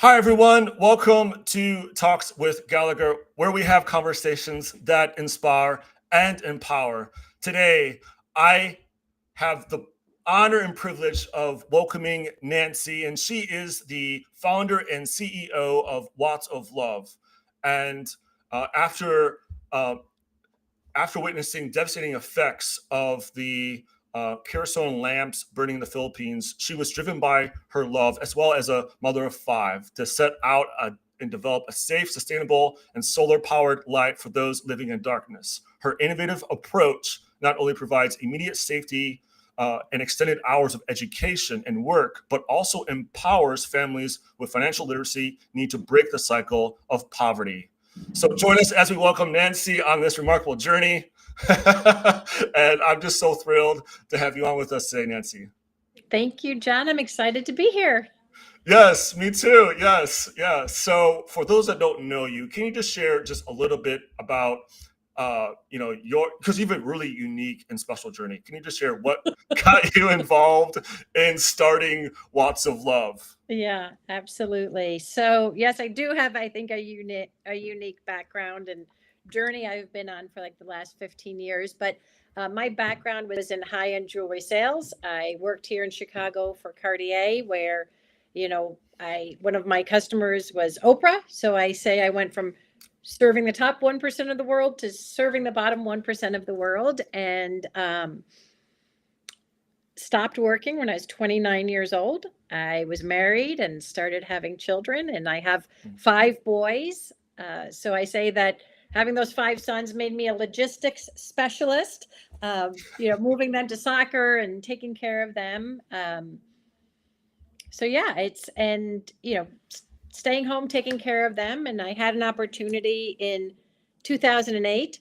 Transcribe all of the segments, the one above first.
Hi, everyone. Welcome to Talks with Gallagher, where we have conversations that inspire and empower. Today, I have the honor and privilege of welcoming Nancy, and she is the founder and CEO of Watts of Love. And uh, after uh, after witnessing devastating effects of the kerosene lamps burning in the Philippines, she was driven by her love, as well as a mother of five, to set out and develop a safe, sustainable, and solar powered light for those living in darkness. Her innovative approach not only provides immediate safety and extended hours of education and work, but also empowers families with financial literacy need to break the cycle of poverty. So join us as we welcome Nancy on this remarkable journey. And I'm just so thrilled to have you on with us today, Nancy. Thank you, John. I'm excited to be here. Yes, me too. Yes, yeah. So for those that don't know you, can you just share just a little bit about your because you've a really unique and special journey. Can you just share what got you involved in starting Watts of Love? Yeah, absolutely. So, yes, I do have, I think, a unique background and journey I've been on for like the last 15 years. But my background was in high-end jewelry sales. I worked here in Chicago for Cartier, where, I one of my customers was Oprah. So I say I went from serving the top 1% of the world to serving the bottom 1% of the world, and stopped working when I was 29 years old. I was married and started having children, and I have five boys. So I say that having those five sons made me a logistics specialist, moving them to soccer and taking care of them. So yeah, staying home, taking care of them. And I had an opportunity in 2008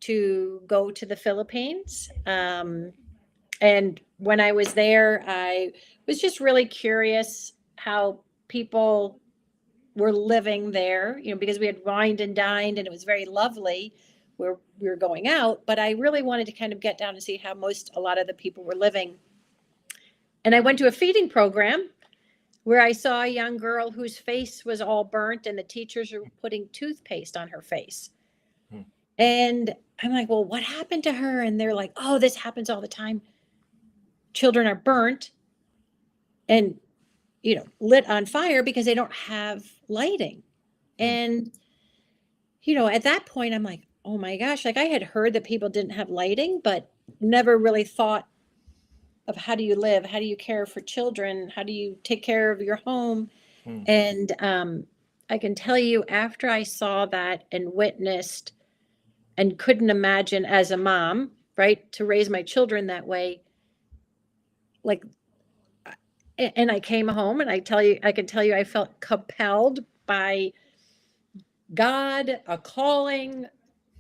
to go to the Philippines. And when I was there, I was just really curious how people were living there, because we had wined and dined and it was very lovely where we were going out. But I really wanted to kind of get down and see how a lot of the people were living. And I went to a feeding program where I saw a young girl whose face was all burnt and the teachers were putting toothpaste on her face. Hmm. And I'm like, well, what happened to her? And they're like, oh, this happens all the time. Children are burnt and lit on fire because they don't have lighting. Hmm. And at that point I'm like, oh my gosh, like I had heard that people didn't have lighting, but never really thought of how do you live, how do you care for children, how do you take care of your home. Hmm. And I can tell you, after I saw that and witnessed and couldn't imagine as a mom, right, to raise my children that way, like, and I came home and I can tell you, I felt compelled by God, a calling,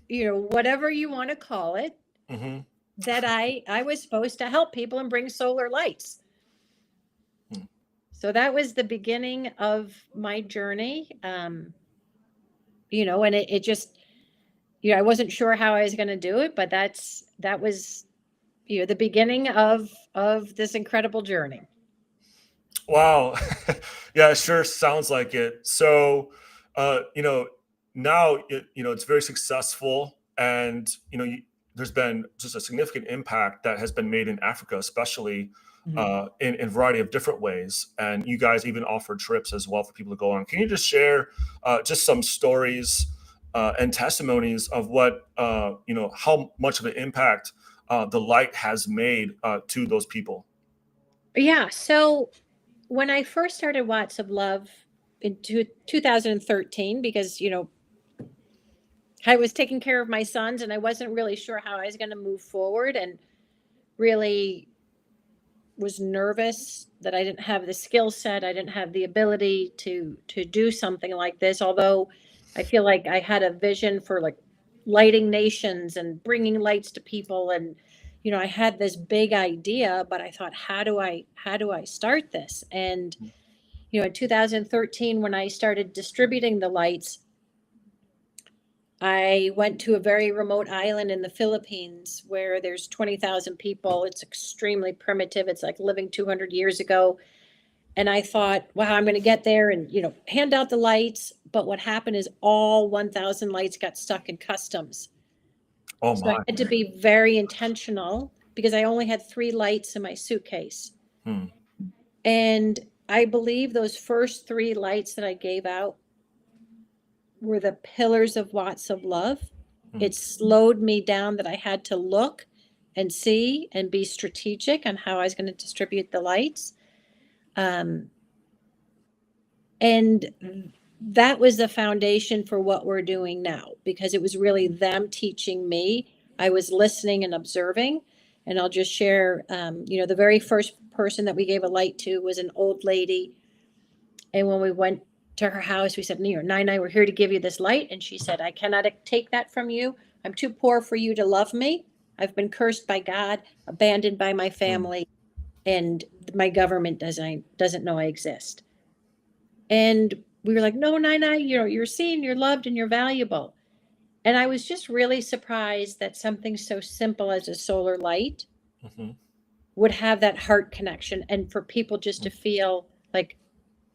whatever you want to call it, Hmm. that I was supposed to help people and bring solar lights. Hmm. So that was the beginning of my journey. And it just, I wasn't sure how I was going to do it, but that was, the beginning of this incredible journey. Wow. Yeah, it sure sounds like it. So, uh, you know, now it's very successful, and there's been just a significant impact that has been made in Africa, especially Mhm. in a variety of different ways. And you guys even offer trips as well for people to go on. Can you just share just some stories and testimonies of what how much of an impact the light has made to those people? Yeah. So when I first started Watts of Love in 2013, because, I was taking care of my sons and I wasn't really sure how I was going to move forward, and really was nervous that I didn't have the skill set, I didn't have the ability to do something like this, although I feel like I had a vision for like lighting nations and bringing lights to people. And I had this big idea, but I thought, how do I start this? And in 2013, when I started distributing the lights, I went to a very remote island in the Philippines where there's 20,000 people. It's extremely primitive. It's like living 200 years ago. And I thought, wow, I'm going to get there and, hand out the lights. But what happened is all 1,000 lights got stuck in customs. Oh So I my. had to be very intentional because I only had 3 lights in my suitcase. Hmm. And I believe those first 3 lights that I gave out were the pillars of Watts of Love. Hmm. It slowed me down that I had to look and see and be strategic on how I was going to distribute the lights. And that was the foundation for what we're doing now, because it was really them teaching me. I was listening and observing. And I'll just share, the very first person that we gave a light to was an old lady. And when we went to her house, we said, Nine, we're here to give you this light. And she said, I cannot take that from you. I'm too poor for you to love me. I've been cursed by God, abandoned by my Hmm. family, and my government doesn't know I exist. And we were like, no, Nine, you're seen, you're loved, and you're valuable. And I was just really surprised that something so simple as a solar light Mhm. would have that heart connection, and for people just to feel like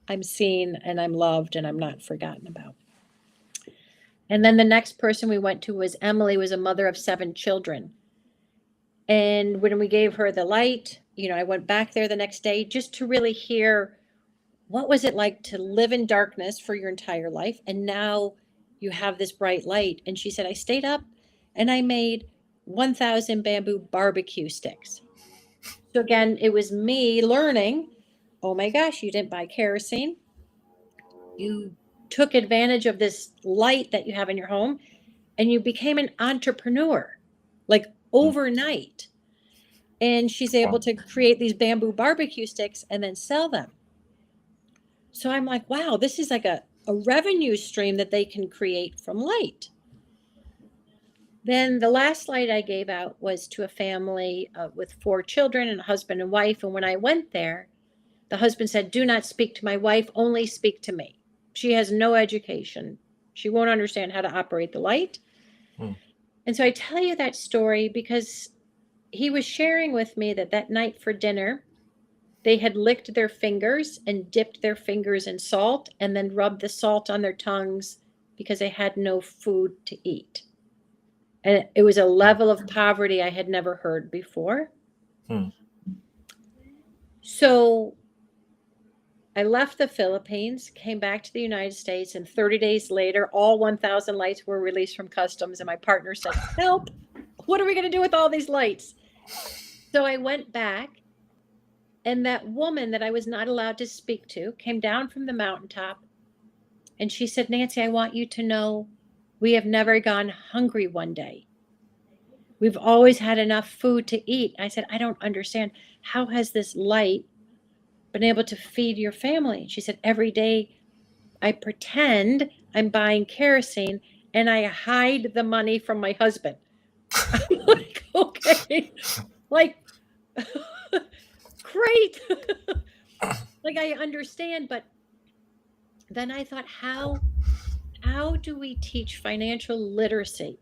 I'm seen and I'm loved and I'm not forgotten about. And then the next person we went to was Emily, was a mother of 7 children. And when we gave her the light, I went back there the next day just to really hear, what was it like to live in darkness for your entire life? And now you have this bright light. And she said, I stayed up and I made 1,000 bamboo barbecue sticks. So again, it was me learning, oh my gosh, you didn't buy kerosene. You took advantage of this light that you have in your home and you became an entrepreneur, like Hmm. overnight. And she's able Wow. to create these bamboo barbecue sticks and then sell them. So I'm like, wow, this is like a revenue stream that they can create from light. Then the last light I gave out was to a family with 4 children and a husband and wife. And when I went there, the husband said, do not speak to my wife, only speak to me. She has no education. She won't understand how to operate the light. Hmm. And so I tell you that story because he was sharing with me that night for dinner, they had licked their fingers and dipped their fingers in salt and then rubbed the salt on their tongues because they had no food to eat. And it was a level of poverty I had never heard before. Hmm. So I left the Philippines, came back to the United States, and 30 days later, all 1,000 lights were released from customs. And my partner said, help, what are we going to do with all these lights? So I went back, and that woman that I was not allowed to speak to came down from the mountaintop. And she said, Nancy, I want you to know we have never gone hungry one day. We've always had enough food to eat. I said, I don't understand. How has this light been able to feed your family? She said, every day I pretend I'm buying kerosene and I hide the money from my husband. I'm like, okay, like, great. Like, I understand. But then I thought, how do we teach financial literacy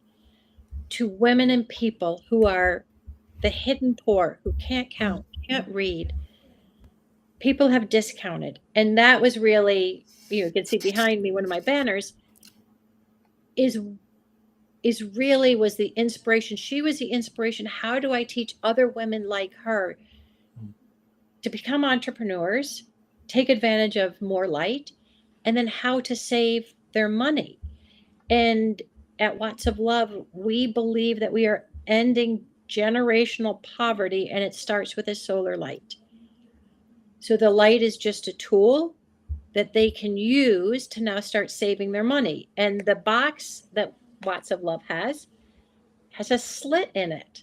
to women and people who are the hidden poor, who can't count, can't read? People have discounted. And that was really, you can see behind me, one of my banners is really was the inspiration. She was the inspiration. How do I teach other women like her to become entrepreneurs, take advantage of more light, and then how to save their money? And at Watts of Love, we believe that we are ending generational poverty, and it starts with a solar light. So the light is just a tool that they can use to now start saving their money. And the box that Watts of Love has a slit in it.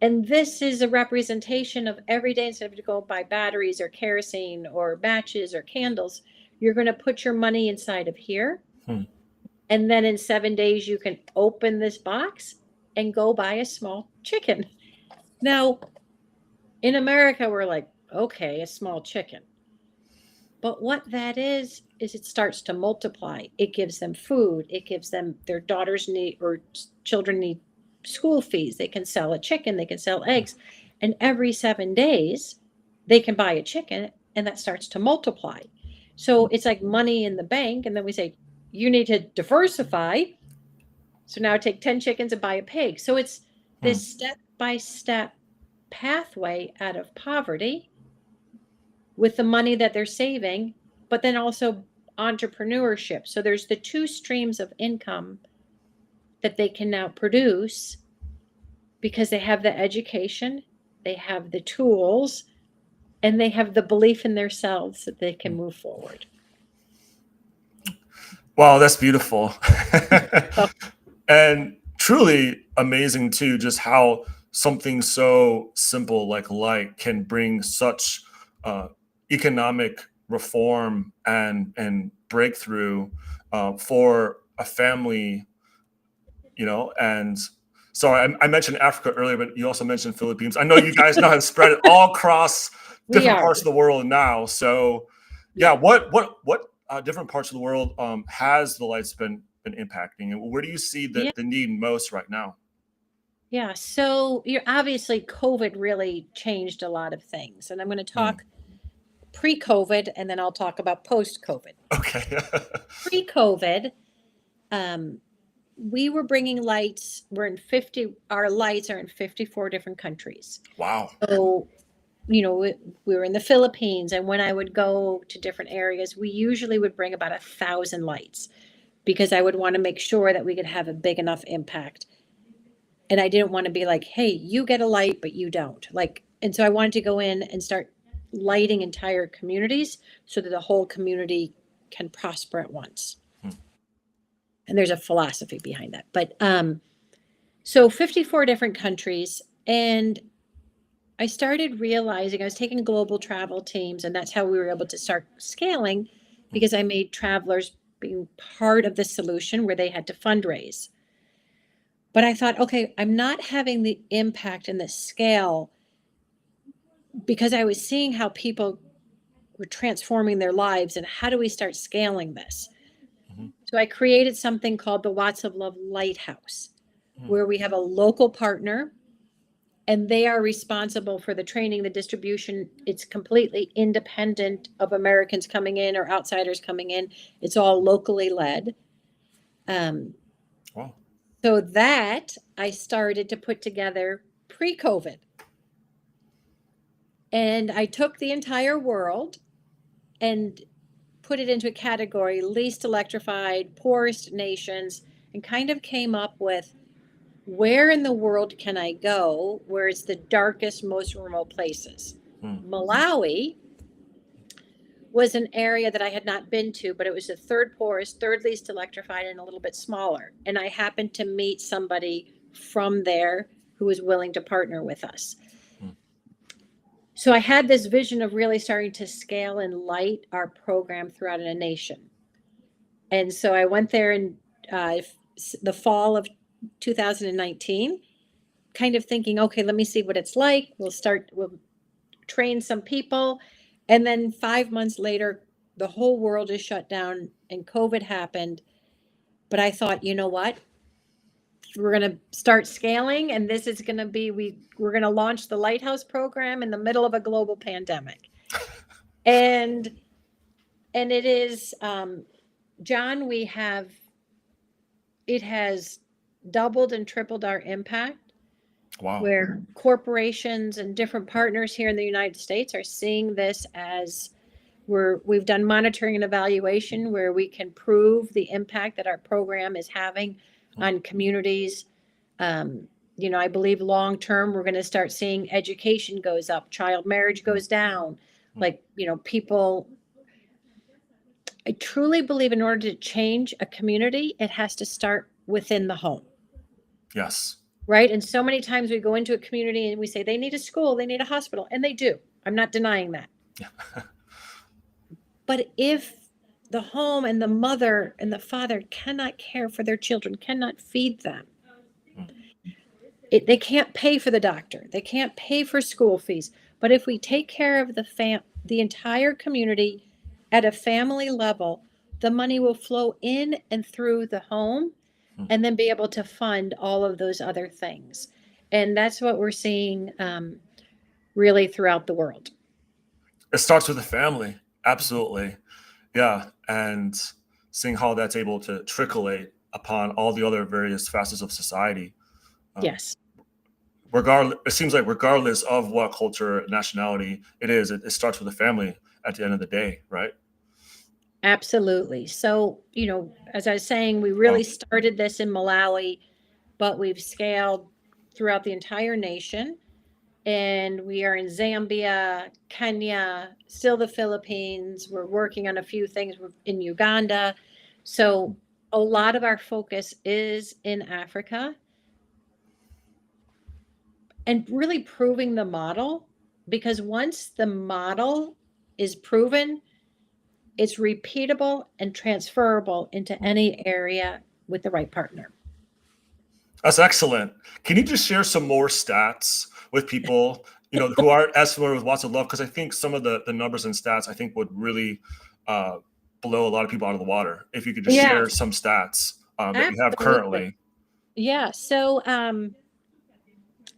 And this is a representation of every day, instead of to go buy batteries or kerosene or matches or candles, you're going to put your money inside of here. Hmm. And then in 7 days, you can open this box and go buy a small chicken. Now, in America, we're like, okay, a small chicken. But what that is it starts to multiply. It gives them food. It gives them, their daughters need, or children need school fees. They can sell a chicken. They can sell eggs. And every 7 days, they can buy a chicken and that starts to multiply. So it's like money in the bank. And then we say, you need to diversify. So now take 10 chickens and buy a pig. So it's this step by step pathway out of poverty with the money that they're saving, but then also entrepreneurship. So there's the two streams of income that they can now produce because they have the education, they have the tools, and they have the belief in themselves that they can move forward. Wow, that's beautiful. And truly amazing too, just how something so simple like light can bring such economic reform and breakthrough for a family, and so I mentioned Africa earlier, but you also mentioned Philippines. I know you guys now have spread it all across different parts of the world now. So yeah, what different parts of the world has the lights been impacting, and where do you see the need most right now? Yeah, so you're obviously COVID really changed a lot of things, and I'm going to talk pre-COVID, and then I'll talk about post-COVID. Okay. Pre-COVID, we were bringing lights. Our lights are in 54 different countries. Wow. So, we were in the Philippines, and when I would go to different areas, we usually would bring about 1,000 lights because I would want to make sure that we could have a big enough impact. And I didn't want to be like, hey, you get a light, but you don't. And so I wanted to go in and start lighting entire communities so that the whole community can prosper at once. And there's a philosophy behind that. But so 54 different countries. And I started realizing I was taking global travel teams, and that's how we were able to start scaling because I made travelers being part of the solution where they had to fundraise. But I thought, okay, I'm not having the impact and the scale because I was seeing how people were transforming their lives, and how do we start scaling this? So I created something called the Watts of Love Lighthouse, where we have a local partner and they are responsible for the training, the distribution. It's completely independent of Americans coming in or outsiders coming in. It's all locally led. Wow. So that I started to put together pre-COVID. And I took the entire world and put it into a category, least electrified, poorest nations, and kind of came up with where in the world can I go where it's the darkest, most remote places. Malawi was an area that I had not been to, but it was the third poorest, third least electrified, and a little bit smaller. And I happened to meet somebody from there who was willing to partner with us. So I had this vision of really starting to scale and light our program throughout a nation. And so I went there in the fall of 2019, kind of thinking, okay, let me see what it's like. We'll train some people. And then 5 months later, the whole world is shut down and COVID happened. But I thought, you know what? We're going to start scaling, and this is going to be, we're going to launch the Lighthouse program in the middle of a global pandemic. And it is, John, it has doubled and tripled our impact. Wow. Where corporations and different partners here in the United States are seeing this as we've done monitoring and evaluation where we can prove the impact that our program is having on communities. I believe long term we're going to start seeing education goes up, child marriage goes down. People, I truly believe in order to change a community, it has to start within the home. Yes. Right. And so many times we go into a community and we say they need a school, they need a hospital, and they do. I'm not denying that. But if the home and the mother and the father cannot care for their children, cannot feed them, they can't pay for the doctor, they can't pay for school fees. But if we take care of the entire community at a family level, the money will flow in and through the home and then be able to fund all of those other things. And that's what we're seeing really throughout the world. It starts with the family. Absolutely. Yeah. And seeing how that's able to trickle upon all the other various facets of society. Um, Yes. Regardless, it seems like regardless of what culture, nationality it is, it starts with the family at the end of the day, right? Absolutely. So, as I was saying, we Wow. really started this in Malawi, but we've scaled throughout the entire nation. And we are in Zambia, Kenya, still the Philippines. We're working on a few things in Uganda. So, a lot of our focus is in Africa and really proving the model, because once the model is proven, it's repeatable and transferable into any area with the right partner. That's excellent. Can you just share some more stats with people, who aren't as familiar with Watts of Love? Because I think some of the numbers and stats I think would really uh, blow a lot of people out of the water. If you could just Yeah, share some stats that you have absolutely. currently. Yeah. So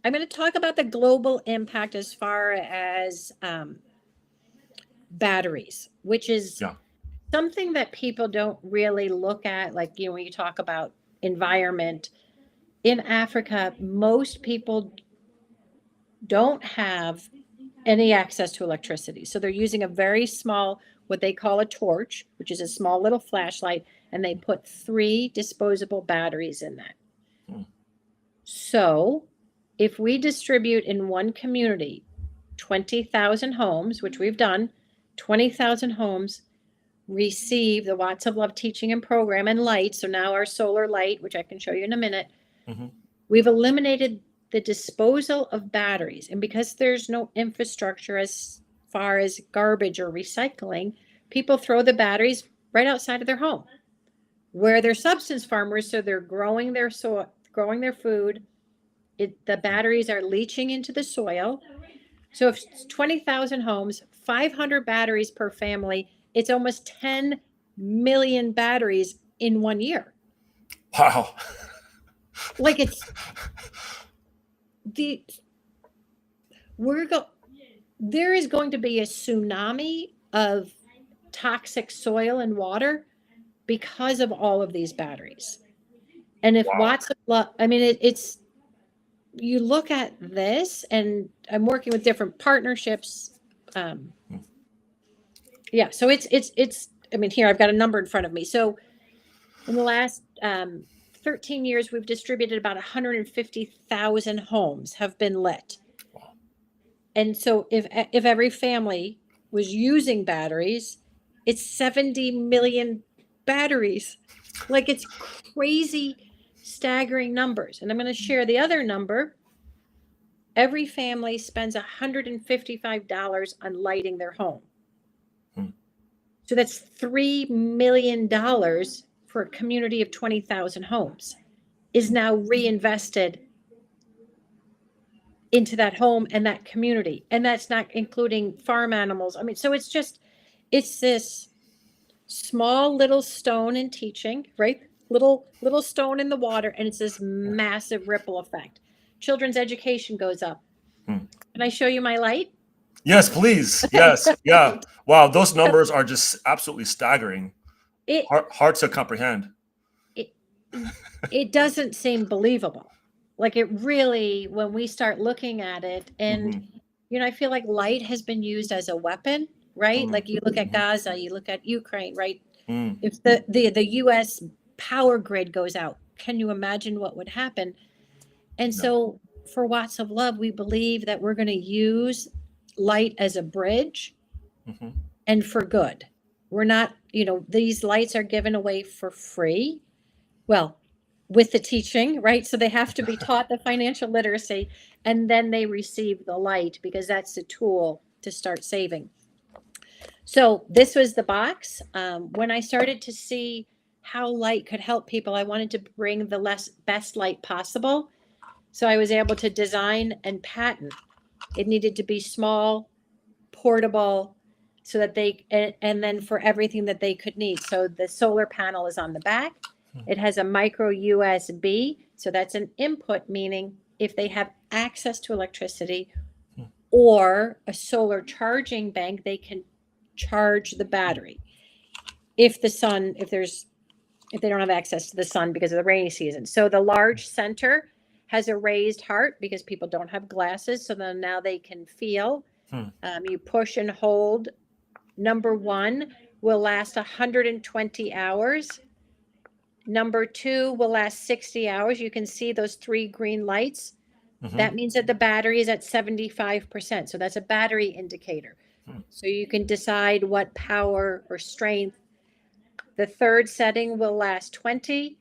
I'm going to talk about the global impact as far as batteries, which is Yeah. something that people don't really look at. Like, when you talk about environment in Africa, most people don't have any access to electricity. So they're using a very small, what they call a torch, which is a small little flashlight, and they put 3 disposable batteries in that. Hmm. So if we distribute in one community 20,000 homes, which we've done, 20,000 homes receive the Watts of Love teaching and program and light. So now our solar light, which I can show you in a minute, Hmm. we've eliminated the disposal of batteries. And because there's no infrastructure as far as garbage or recycling, people throw the batteries right outside of their home, where they're subsistence farmers. So they're growing their growing their food. The batteries are leaching into the soil. So if it's 20,000 homes, 500 batteries per family, it's almost 10 million batteries in 1 year. Wow. Like, it's the we're go there is going to be a tsunami of toxic soil and water because of all of these batteries. And if Wow. Watts of Love, I mean, it's you look at this, and I'm working with different partnerships. Um, Hmm. yeah, so it's. I mean, here I've got a number in front of me. So in the last 13 years, we've distributed about 150,000 homes have been lit. Wow. And so if every family was using batteries, it's 70 million batteries. Like, it's crazy, staggering numbers. And I'm going to share the other number. Every family spends $155 on lighting their home. Hmm. So that's $3 million for a community of 20,000 homes is now reinvested into that home and that community. And that's not including farm animals. I mean, so it's this small little stone in teaching, right? Little stone in the water, and it's this massive ripple effect. Children's education goes up. Hmm. Can I show you my light? Yes, please. Yes. Yeah. Wow. Those numbers are just absolutely staggering. It Hard to comprehend. it it doesn't seem believable. Like, it really, when we start looking at it, and Hmm. I feel like light has been used as a weapon, right? Hmm. Like, you look at Hmm. Gaza, you look at Ukraine, right? Hmm. If the US power grid goes out, can you imagine what would happen? And Yeah. so for Watts of Love, we believe that we're going to use light as a bridge Hmm. and for good. We're not, these lights are given away for free. Well, with the teaching, right? So they have to be taught the financial literacy, and then they receive the light, because that's the tool to start saving. So this was the box. When I started to see how light could help people, I wanted to bring the best light possible. So I was able to design and patent. It needed to be small, portable, so that and then for everything that they could need. So the solar panel is on the back. It has a micro USB. So that's an input, meaning if they have access to electricity, or a solar charging bank. They can charge the battery if if they don't have access to the sun because of the rainy season. So the large center has a raised heart because people don't have glasses. So then now they can feel. Hmm. You push and hold. Number one will last 120 hours. Number two will last 60 hours. You can see those three green lights. That means that the battery is at 75%. So that's a battery indicator. Hmm. So you can decide what power or strength. The third setting will last 20.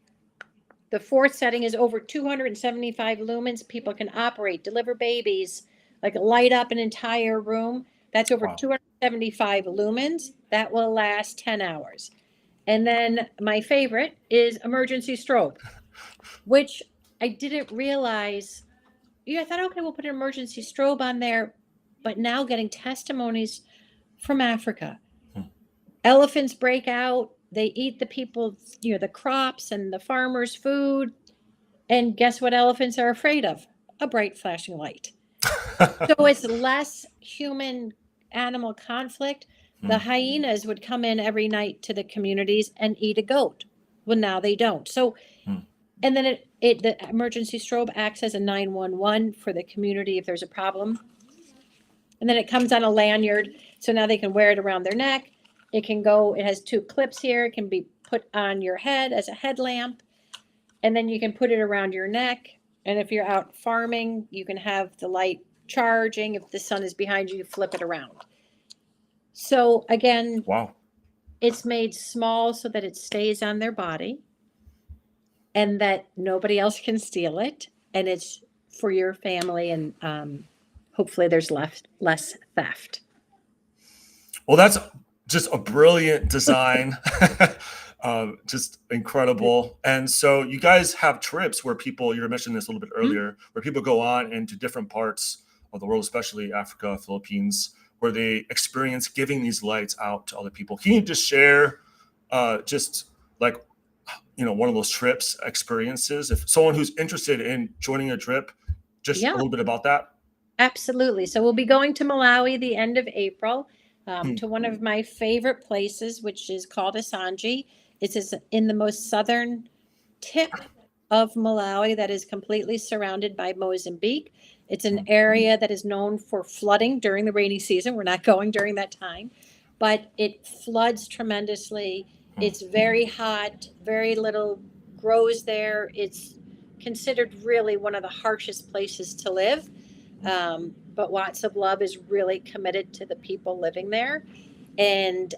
The fourth setting is over 275 lumens. People can operate, deliver babies, like light up an entire room. That's over Wow. 275 lumens. That will last 10 hours. And then my favorite is emergency strobe, which I didn't realize. Yeah, I thought, okay, we'll put an emergency strobe on there. But now getting testimonies from Africa. Hmm. Elephants break out. They eat the people's, the crops and the farmers' food. And guess what elephants are afraid of? A bright flashing light. So it's less human animal conflict. The Hmm. hyenas would come in every night to the communities and eat a goat. Well, now they don't. So, Hmm. and then the emergency strobe acts as a 911 for the community if there's a problem. And then it comes on a lanyard. So now they can wear it around their neck. It has two clips here. It can be put on your head as a headlamp. And then you can put it around your neck. And if you're out farming, you can have the light charging. If the sun is behind you, you flip it around. So again, Wow. it's made small so that it stays on their body and that nobody else can steal it. And it's for your family, and hopefully there's less theft. Well, that's just a brilliant design. Just incredible. And so you guys have trips where people, you were mentioning this a little bit earlier, where people go on into different parts of the world, especially Africa, Philippines, where they experience giving these lights out to other people. Can you just share just like, one of those trips experiences? If someone who's interested in joining a trip, just a Yeah, little bit about that. absolutely. So we'll be going to Malawi the end of April, Hmm. to one of my favorite places, which is called Asanji. It's in the most southern tip of Malawi that is completely surrounded by Mozambique. It's an area that is known for flooding during the rainy season. We're not going during that time, but it floods tremendously. Hmm. It's very hot, very little grows there. It's considered really one of the harshest places to live. But Watts of Love is really committed to the people living there. And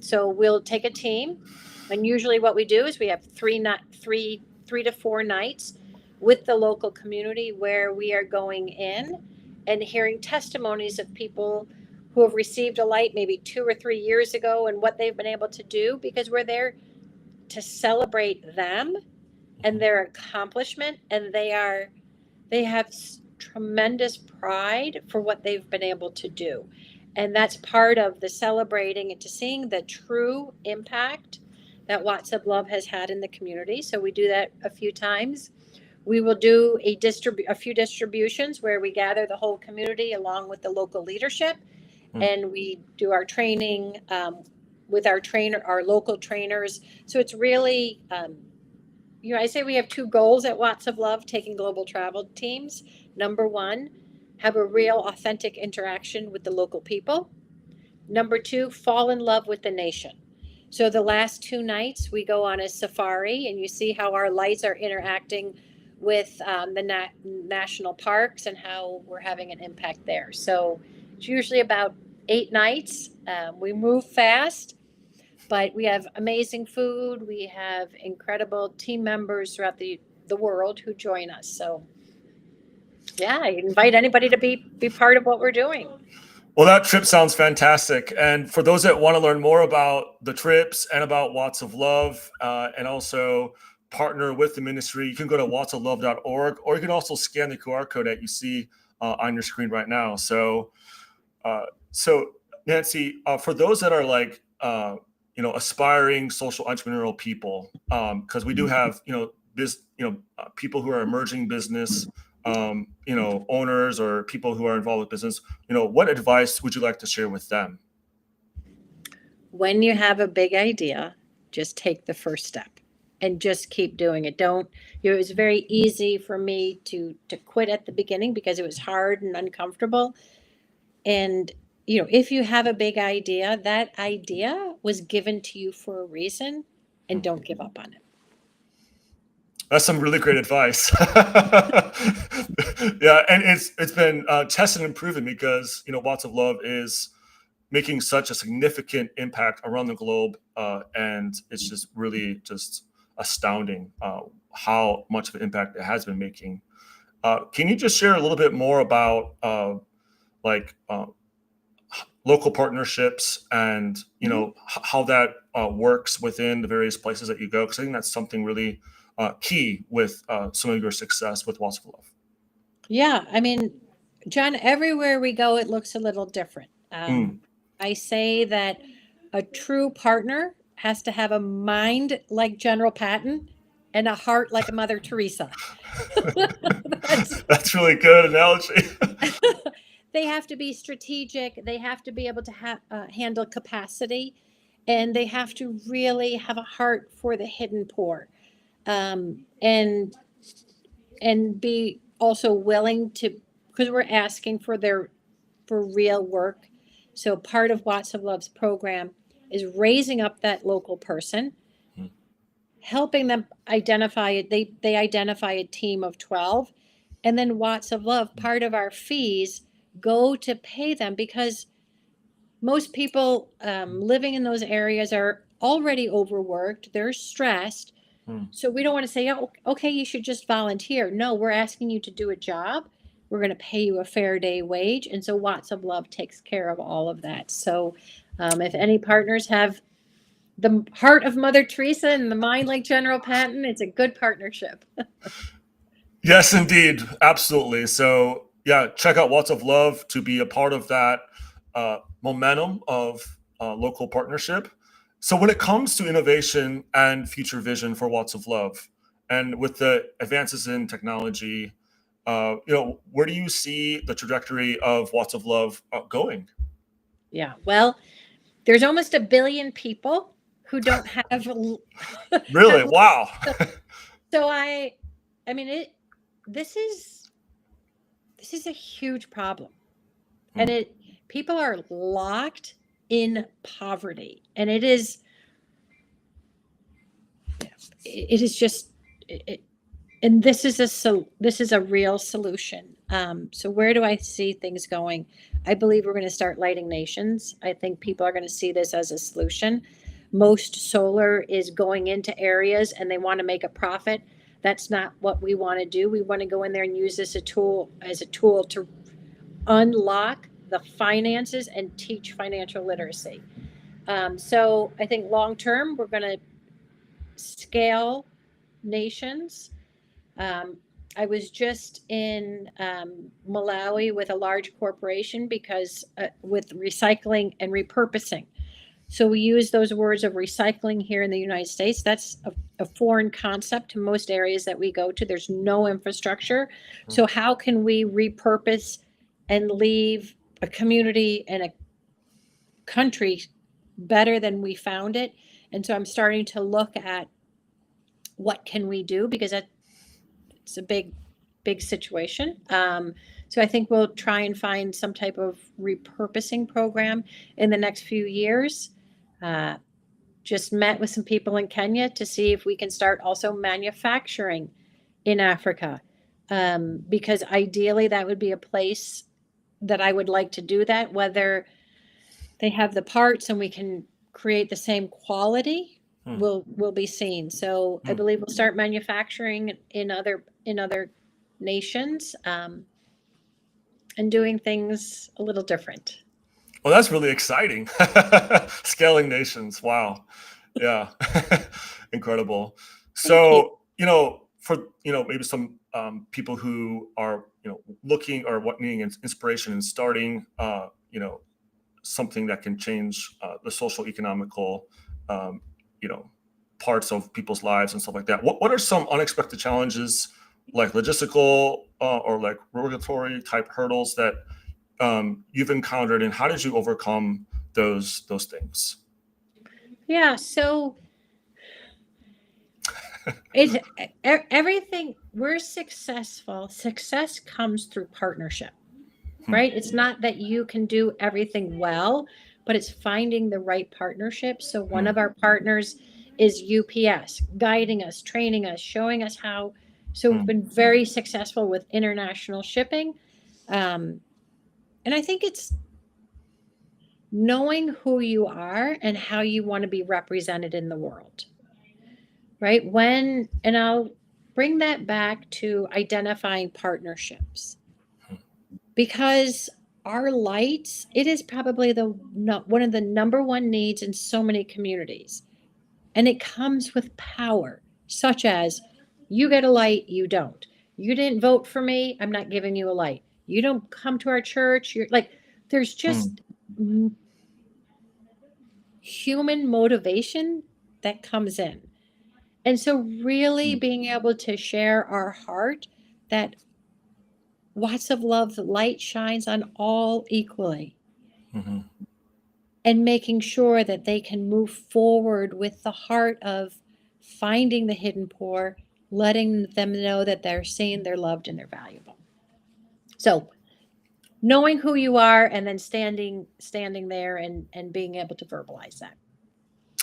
so we'll take a team. And usually what we do is we have three to four nights with the local community where we are going in and hearing testimonies of people who have received a light maybe 2 or 3 years ago and what they've been able to do, because we're there to celebrate them and their accomplishment. And they have tremendous pride for what they've been able to do. And that's part of the celebrating and to seeing the true impact that Watts of Love has had in the community. So we do that a few times. We will do a few distributions where we gather the whole community along with the local leadership, Hmm. and we do our training with our local trainers. So it's really I say we have two goals at Watts of Love, taking global travel teams. Number one, have a real authentic interaction with the local people. Number two, fall in love with the nation. So the last 2 nights, we go on a safari, and you see how our lights are interacting with the national parks and how we're having an impact there. So it's usually about 8 nights. We move fast, but we have amazing food. We have incredible team members throughout the world who join us. So yeah, I invite anybody to be part of what we're doing. Well, that trip sounds fantastic. And for those that want to learn more about the trips and about Watts of Love, and also partner with the ministry, you can go to wattsoflove.org, or you can also scan the QR code that you see on your screen right now. So Nancy, for those that are like, aspiring social entrepreneurial people, because we do have, people who are emerging business, owners or people who are involved with business, what advice would you like to share with them? When you have a big idea, just take the first step and just keep doing it. Don't, it was very easy for me to quit at the beginning because it was hard and uncomfortable. And if you have a big idea, that idea was given to you for a reason, and don't give up on it. That's some really great advice. Yeah, and it's been tested and proven because Watts of Love is making such a significant impact around the globe, and it's just really just astounding how much of an impact it has been making. Can you just share a little bit more about like local partnerships and how that works within the various places that you go? Because I think that's something really key with some of your success with Watts of Love. Yeah, I mean, John, everywhere we go, it looks a little different. Mm. I say that a true partner has to have a mind like General Patton and a heart like a Mother Teresa. That's really good analogy. They have to be strategic. They have to be able to handle capacity, and they have to really have a heart for the hidden poor, and be also willing to, because we're asking for real work. So part of Watts of Love's program is raising up that local person, helping them identify it. They identify a team of 12, and then Watts of Love, part of our fees go to pay them, because most people living in those areas are already overworked. They're stressed. So we don't want to say, oh, okay, you should just volunteer. No, we're asking you to do a job. We're going to pay you a fair day wage. And so Watts of Love takes care of all of that. So if any partners have the heart of Mother Teresa and the mind like General Patton, it's a good partnership. Yes, indeed. Absolutely. So yeah, check out Watts of Love to be a part of that momentum of local partnership. So when it comes to innovation and future vision for Watts of Love, and with the advances in technology, where do you see the trajectory of Watts of Love going? Yeah, well, there's almost 1 billion people who don't have Really? Wow. so I mean, this is a huge problem. And people are locked in poverty, and it is just and this is a real solution. So where do I see things going? I believe we're going to start lighting nations. I think people are going to see this as a solution. Most solar is going into areas and they want to make a profit. That's not what we want to do. We want to go in there and use this as a tool to unlock the finances and teach financial literacy. So I think long term, we're going to scale nations. I was just in Malawi with a large corporation because with recycling and repurposing. So we use those words of recycling here in the United States. That's a foreign concept to most areas that we go to. There's no infrastructure. So how can we repurpose and leave a community and a country better than we found it? And so I'm starting to look at what can we do, because it's a big situation. So I think we'll try and find some type of repurposing program in the next few years. Just met with some people in Kenya to see if we can start also manufacturing in Africa, because ideally that would be a place that I would like to do that. Whether they have the parts and we can create the same quality will be seen. So I believe we'll start manufacturing in other nations, and doing things a little different. Well, that's really exciting. Scaling nations. Wow. Yeah. Incredible. So, for, maybe some people who are, looking or needing inspiration and starting, something that can change the social economical, parts of people's lives and stuff like that. What are some unexpected challenges, like logistical or like regulatory type hurdles that you've encountered, and how did you overcome those things? Yeah. So it everything we're successful. Success comes through partnership, right? It's not that you can do everything well, but it's finding the right partnership. So one of our partners is UPS, guiding us, training us, showing us how. So we've been very successful with international shipping. And I think it's knowing who you are and how you want to be represented in the world, right? And I'll bring that back to identifying partnerships, because our lights, it is probably one of the number one needs in so many communities. And it comes with power, such as you get a light, you don't. You didn't vote for me, I'm not giving you a light. You don't come to our church, you're like, there's just human motivation that comes in. And so really being able to share our heart that Watts of Love, the light shines on all equally. And making sure that they can move forward with the heart of finding the hidden poor, letting them know that they're seen, they're loved, and they're valuable. So knowing who you are and then standing there and being able to verbalize that.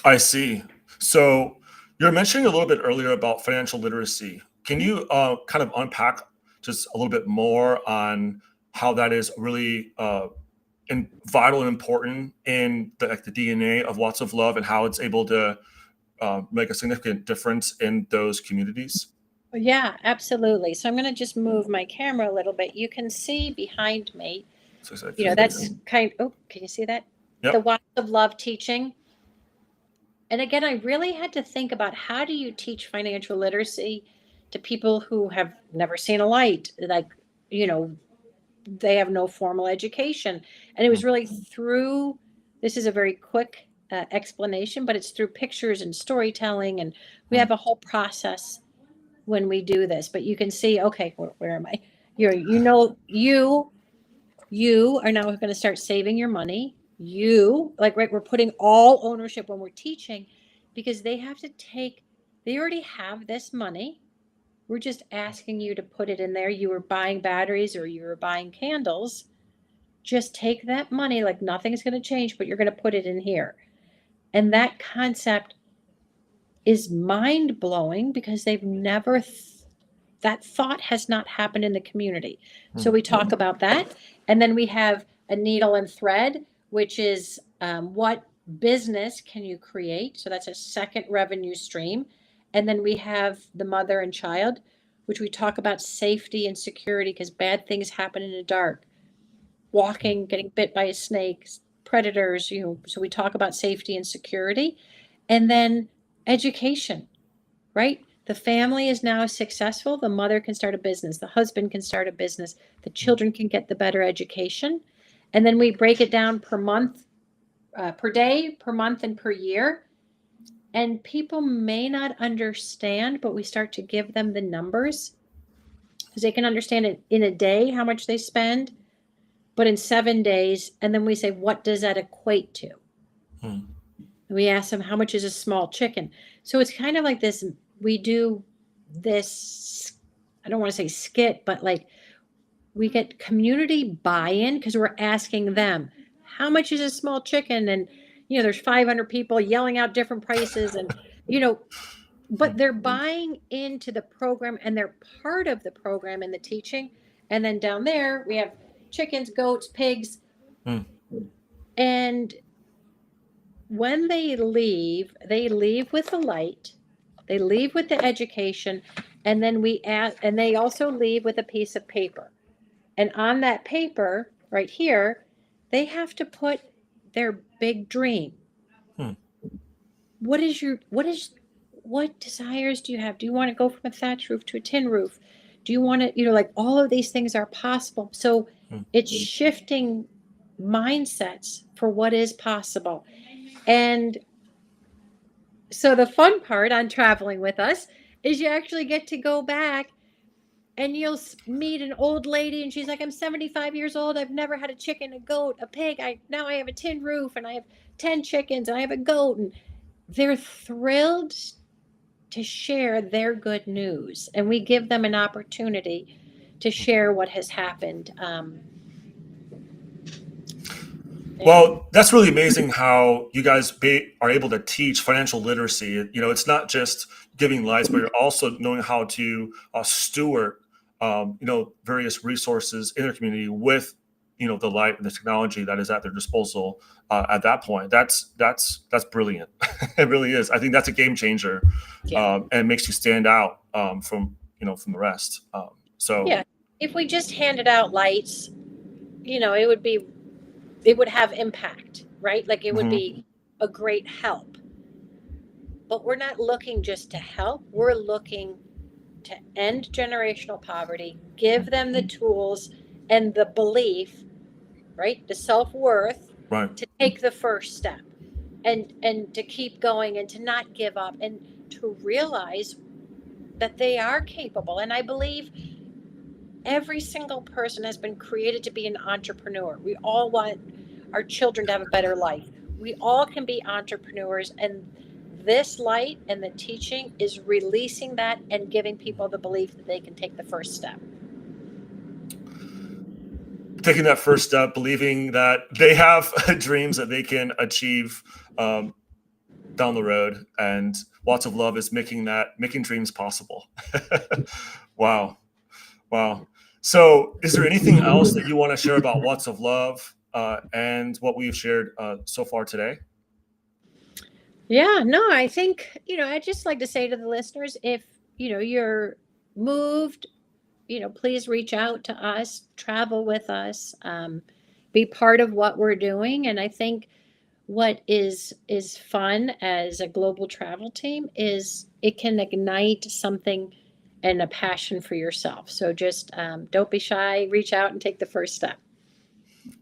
I see. So you're mentioning a little bit earlier about financial literacy. Can you kind of unpack just a little bit more on how that is really vital and important in the DNA of Watts of Love, and how it's able to make a significant difference in those communities? Yeah, absolutely. So I'm going to just move my camera a little bit. You can see behind me, that's can you see that? Yep. The Watts of Love teaching. And again, I really had to think about, how do you teach financial literacy to people who have never seen a light? Like, they have no formal education. And it was really through, this is a very quick explanation, but it's through pictures and storytelling. And we have a whole process when we do this. But you can see, okay, where am I? You are now going to start saving your money. Right, we're putting all ownership when we're teaching, because they already have this money. We're just asking you to put it in there. You were buying batteries or you were buying candles. Just take that money, like nothing's going to change, but you're going to put it in here. And that concept is mind blowing, because they've never that thought has not happened in the community. So we talk about that. And then we have a needle and thread, which is what business can you create? So that's a second revenue stream. And then we have the mother and child, which we talk about safety and security, because bad things happen in the dark. Walking, getting bit by a snake, predators, so we talk about safety and security. And then education, right? The family is now successful. The mother can start a business. The husband can start a business. The children can get the better education. And then we break it down per month, per day, per month, and per year. And people may not understand, but we start to give them the numbers, because they can understand it in a day, how much they spend, but in 7 days. And then we say, what does that equate to? We ask them, how much is a small chicken? So it's kind of like this. We do this, I don't want to say skit, but like we get community buy-in, because we're asking them, how much is a small chicken? And, there's 500 people yelling out different prices, and, but they're buying into the program and they're part of the program and the teaching. And then down there we have chickens, goats, pigs. And when they leave with the light, they leave with the education, and then and they also leave with a piece of paper. And on that paper right here, they have to put their big dream. What desires do you have? Do you want to go from a thatch roof to a tin roof? Do you want to, like, all of these things are possible. So it's shifting mindsets for what is possible. And So the fun part on traveling with us is you actually get to go back and you'll meet an old lady and she's like, I'm 75 years old. I've never had a chicken, a goat, a pig. Now I have a tin roof and I have 10 chickens and I have a goat. And they're thrilled to share their good news. And we give them an opportunity to share what has happened. Well, that's really amazing how you guys are able to teach financial literacy. It's not just giving lives, but you're also knowing how to steward, various resources in their community with, the light and the technology that is at their disposal at that point. That's brilliant. It really is. I think that's a game changer, Yeah. and makes you stand out from the rest. Yeah. If we just handed out lights, it would have impact, right? Like it would Mhm. be a great help. But we're not looking just to help, we're looking to end generational poverty, give them the tools and the belief, right? The self-worth Right. to take the first step and to keep going and to not give up and to realize that they are capable. And I believe every single person has been created to be an entrepreneur. We all want our children to have a better life. We all can be entrepreneurs, and this light and the teaching is releasing that and giving people the belief that they can take the first step. Taking that first step, believing that they have dreams that they can achieve down the road, and Lots of Love is making dreams possible. Wow. Wow. So, is there anything else that you want to share about Lots of Love and what we've shared so far today? Yeah, no, I think, I'd just like to say to the listeners, if, you're moved, please reach out to us, travel with us, be part of what we're doing. And I think what is fun as a global travel team is it can ignite something and a passion for yourself. So just don't be shy, reach out and take the first step.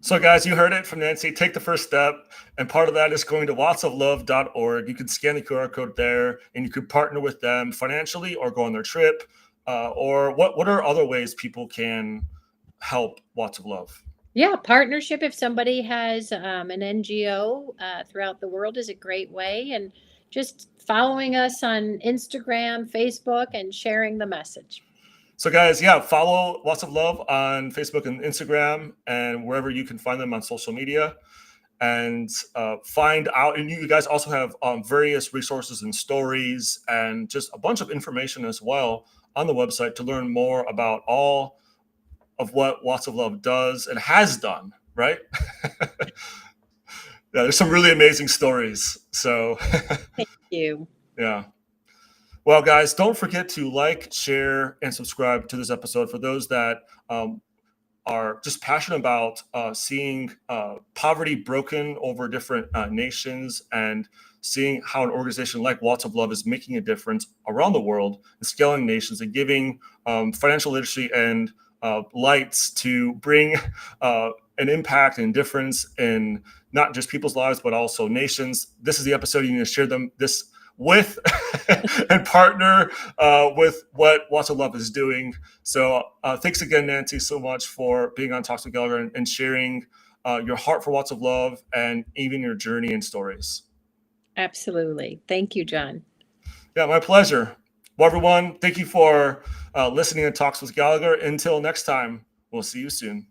So, guys, you heard it from Nancy. Take the first step. And part of that is going to lotsoflove.org. You can scan the QR code there and you could partner with them financially or go on their trip. Or what are other ways people can help Lots of Love? Yeah, partnership. If somebody has an NGO throughout the world is a great way. And just following us on Instagram, Facebook, and sharing the message. So, guys, follow Lots of Love on Facebook and Instagram and wherever you can find them on social media. And find out. And you guys also have various resources and stories and just a bunch of information as well on the website to learn more about all of what Lots of Love does and has done, right? There's some really amazing stories. So, Thank you. yeah. Well, guys, don't forget to like, share, and subscribe to this episode for those that are just passionate about seeing poverty broken over different nations and seeing how an organization like Lots of Love is making a difference around the world and scaling nations and giving financial literacy and lights to bring an impact and difference in not just people's lives, but also nations. This is the episode you need to share this with and partner with what Lots of Love is doing. So thanks again, Nancy, so much for being on Talks with Gallagher and sharing your heart for Lots of Love and even your journey and stories. Absolutely. Thank you, John. Yeah, my pleasure. Well, everyone, thank you for listening to Talks with Gallagher. Until next time, we'll see you soon.